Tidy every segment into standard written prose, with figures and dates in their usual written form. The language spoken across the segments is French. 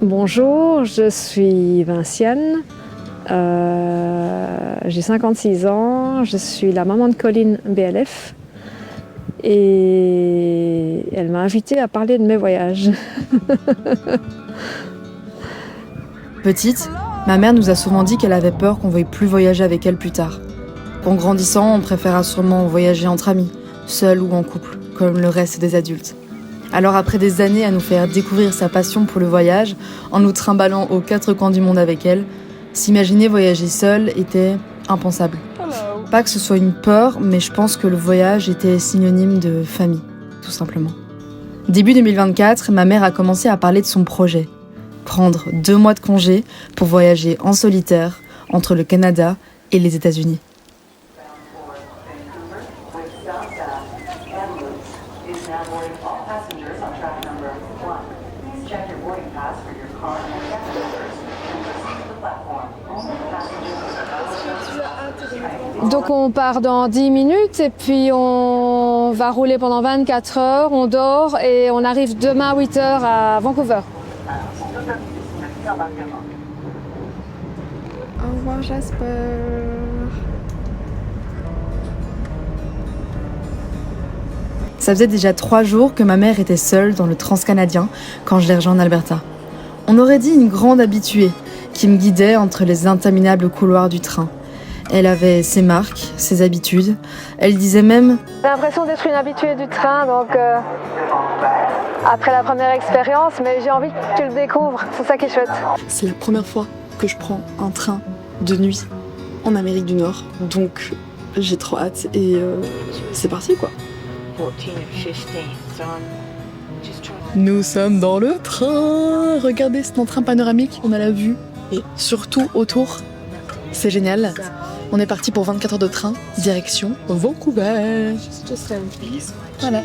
Bonjour, je suis Vinciane, j'ai 56 ans, je suis la maman de Colline BLF et elle m'a invitée à parler de mes voyages. Petite, ma mère nous a souvent dit qu'elle avait peur qu'on veuille plus voyager avec elle plus tard. En grandissant, on préférera sûrement voyager entre amis, seul ou en couple, comme le reste des adultes. Alors après des années à nous faire découvrir sa passion pour le voyage, en nous trimballant aux quatre coins du monde avec elle, s'imaginer voyager seule était impensable. Pas que ce soit une peur, mais je pense que le voyage était synonyme de famille, tout simplement. Début 2024, ma mère a commencé à parler de son projet. Prendre 2 mois de congé pour voyager en solitaire entre le Canada et les États-Unis. Donc on part dans 10 minutes et puis on va rouler pendant 24 heures, on dort et on arrive demain à 8 heures à Vancouver. Au revoir Jasper. Ça faisait déjà 3 jours que ma mère était seule dans le Transcanadien quand je l'ai rejoint en Alberta. On aurait dit une grande habituée qui me guidait entre les interminables couloirs du train. Elle avait ses marques, ses habitudes. Elle disait même « J'ai l'impression d'être une habituée du train, donc après la première expérience, mais j'ai envie que tu le découvres, c'est ça qui est chouette. » C'est la première fois que je prends un train de nuit en Amérique du Nord, donc j'ai trop hâte et c'est parti quoi. Nous sommes dans le train. Regardez, c'est un train panoramique, on a la vue et surtout autour. C'est génial. On est parti pour 24 heures de train, direction Vancouver. Voilà.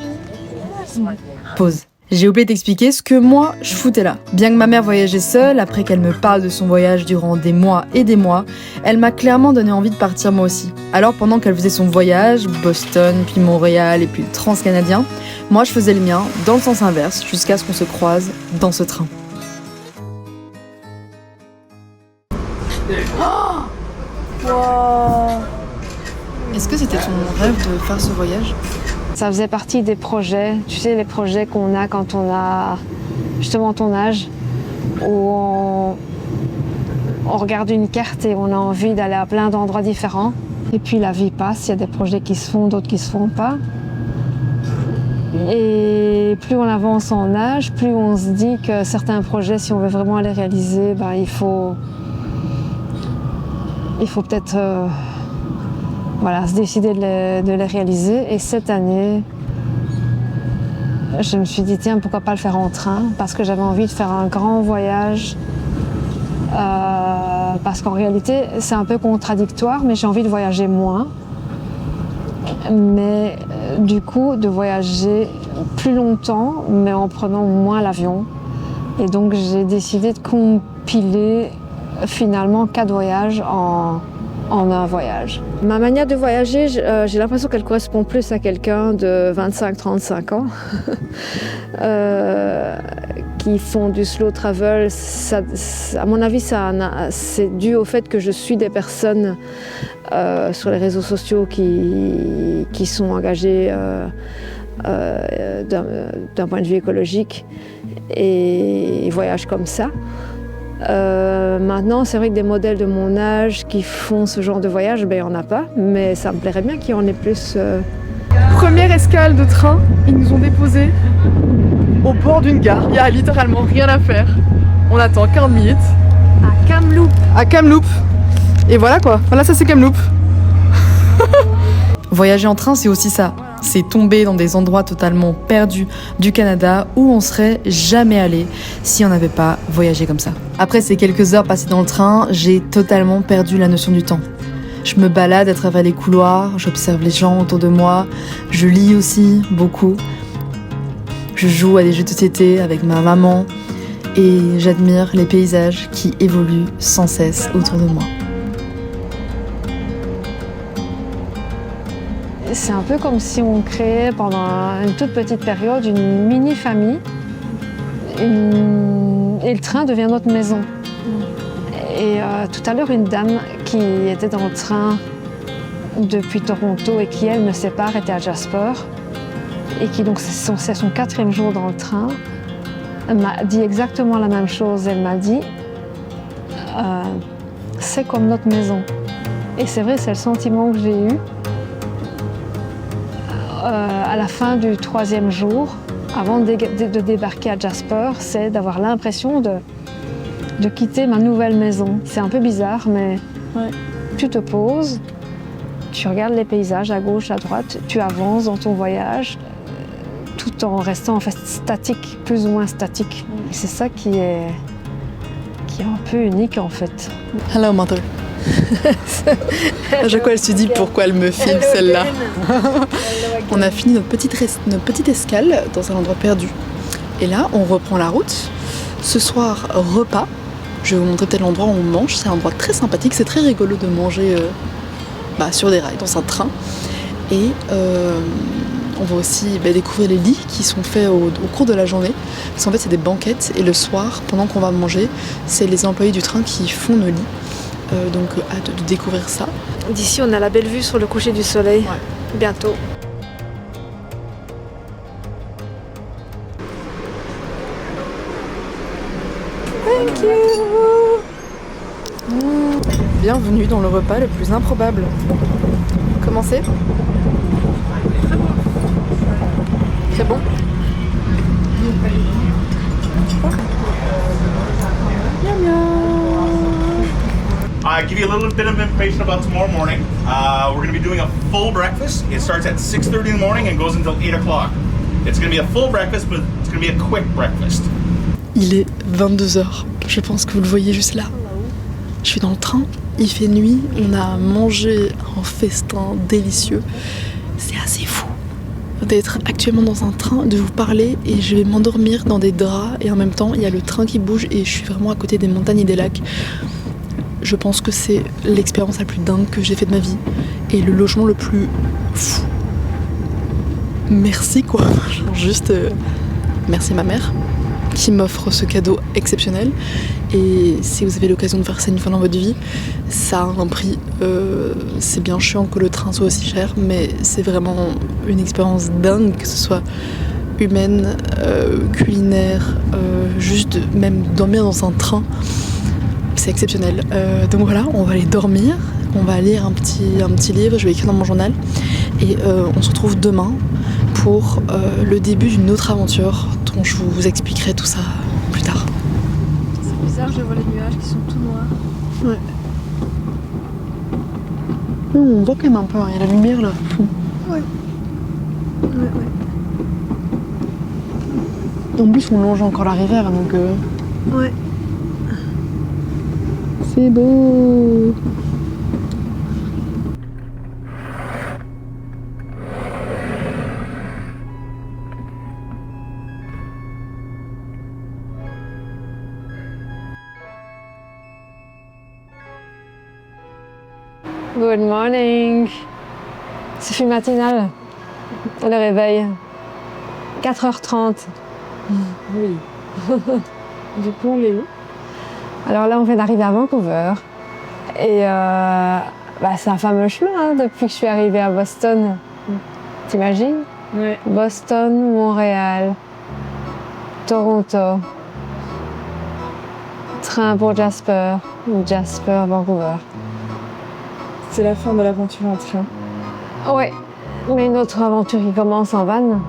Pause. J'ai oublié d'expliquer ce que moi, je foutais là. Bien que ma mère voyageait seule, après qu'elle me parle de son voyage durant des mois et des mois, elle m'a clairement donné envie de partir moi aussi. Alors pendant qu'elle faisait son voyage, Boston, puis Montréal et puis le Transcanadien, moi je faisais le mien dans le sens inverse jusqu'à ce qu'on se croise dans ce train. Wow. Est-ce que c'était ton rêve de faire ce voyage ? Ça faisait partie des projets, tu sais, les projets qu'on a quand on a justement ton âge, où on regarde une carte et on a envie d'aller à plein d'endroits différents. Et puis la vie passe, il y a des projets qui se font, d'autres qui se font pas. Et plus on avance en âge, plus on se dit que certains projets, si on veut vraiment les réaliser, il faut peut-être se décider de les réaliser. Et cette année, je me suis dit, tiens, pourquoi pas le faire en train? Parce que j'avais envie de faire un grand voyage. Parce qu'en réalité, c'est un peu contradictoire, mais j'ai envie de voyager moins. Mais du coup, de voyager plus longtemps, mais en prenant moins l'avion. Et donc, j'ai décidé de compiler finalement 4 voyages en un voyage. Ma manière de voyager, j'ai l'impression qu'elle correspond plus à quelqu'un de 25-35 ans qui font du slow travel. À mon avis, c'est dû au fait que je suis des personnes sur les réseaux sociaux qui sont engagées d'un point de vue écologique et voyagent comme ça. Maintenant, c'est vrai que des modèles de mon âge qui font ce genre de voyage, il n'y en a pas, mais ça me plairait bien qu'il y en ait plus. Première escale de train, ils nous ont déposés au bord d'une gare. Il n'y a littéralement rien à faire. On attend 40 minutes. À Kamloops. À Kamloops. Et voilà quoi. Voilà, ça c'est Kamloops. Voyager en train, c'est aussi ça. C'est tomber dans des endroits totalement perdus du Canada où on serait jamais allé si on n'avait pas voyagé comme ça. Après ces quelques heures passées dans le train, j'ai totalement perdu la notion du temps. Je me balade à travers les couloirs, j'observe les gens autour de moi, je lis aussi beaucoup. Je joue à des jeux de société avec ma maman et j'admire les paysages qui évoluent sans cesse autour de moi. C'est un peu comme si on créait pendant une toute petite période une mini-famille, une et le train devient notre maison. Et tout à l'heure, une dame qui était dans le train depuis Toronto et qui, elle, ne s'est pas arrêtée à Jasper et qui, donc, c'est son 4e jour dans le train, m'a dit exactement la même chose. Elle m'a dit c'est comme notre maison. Et c'est vrai, c'est le sentiment que j'ai eu à la fin du 3e jour, avant de débarquer à Jasper, c'est d'avoir l'impression de quitter ma nouvelle maison. C'est un peu bizarre, mais tu te poses, tu regardes les paysages à gauche, à droite, tu avances dans ton voyage, tout en restant en fait statique, plus ou moins statique. C'est ça qui est un peu unique en fait. Hello, mother. À chaque fois, elle se dit pourquoi elle me filme celle-là. On a fini notre petite escale dans un endroit perdu. Et là, on reprend la route. Ce soir, repas. Je vais vous montrer peut-être l'endroit où on mange. C'est un endroit très sympathique. C'est très rigolo de manger sur des rails, dans un train. Et on va aussi découvrir les lits qui sont faits au cours de la journée. Parce qu'en fait, c'est des banquettes. Et le soir, pendant qu'on va manger, c'est les employés du train qui font nos lits. Donc hâte de découvrir ça. D'ici, on a la belle vue sur le coucher du soleil. Bientôt. Thank you. Bienvenue dans le repas le plus improbable. Comment c'est ? Très bon. I'll give you a little bit of information about tomorrow morning. We're going to be doing a full breakfast. It starts at 6:30 in the morning and goes until 8 o'clock. It's going to be a full breakfast, but it's going to be a quick breakfast. Il est 22h. Je pense que vous le voyez juste là. Je suis dans le train, il fait nuit, on a mangé un festin délicieux. C'est assez fou d'être actuellement dans un train, de vous parler et je vais m'endormir dans des draps et en même temps il y a le train qui bouge et je suis vraiment à côté des montagnes et des lacs. Je pense que c'est l'expérience la plus dingue que j'ai fait de ma vie et le logement le plus fou. Merci quoi, genre juste merci ma mère qui m'offre ce cadeau exceptionnel et si vous avez l'occasion de faire ça une fois dans votre vie, ça a un prix. C'est bien chiant que le train soit aussi cher, mais c'est vraiment une expérience dingue, que ce soit humaine, culinaire, juste même dormir dans un train, c'est exceptionnel. Donc voilà, on va aller dormir, on va lire un petit livre, je vais écrire dans mon journal et on se retrouve demain pour le début d'une autre aventure dont je vous expliquerai tout ça plus tard. C'est bizarre, je vois les nuages qui sont tout noirs. Ouais. On voit quand même un peu, il y a la lumière là. Ouais. En plus, on longe encore la rivière, donc. Ouais. C'est beau. Good morning. Sophie matinale. Le réveil. 4h30. Oui. Du coup, on est où? Alors là, on vient d'arriver à Vancouver. Et c'est un fameux chemin depuis que je suis arrivée à Boston. T'imagines? Ouais. Boston, Montréal, Toronto. Train pour Jasper, Jasper, Vancouver. C'est la fin de l'aventure en train. Ouais, mais une autre aventure qui commence en van.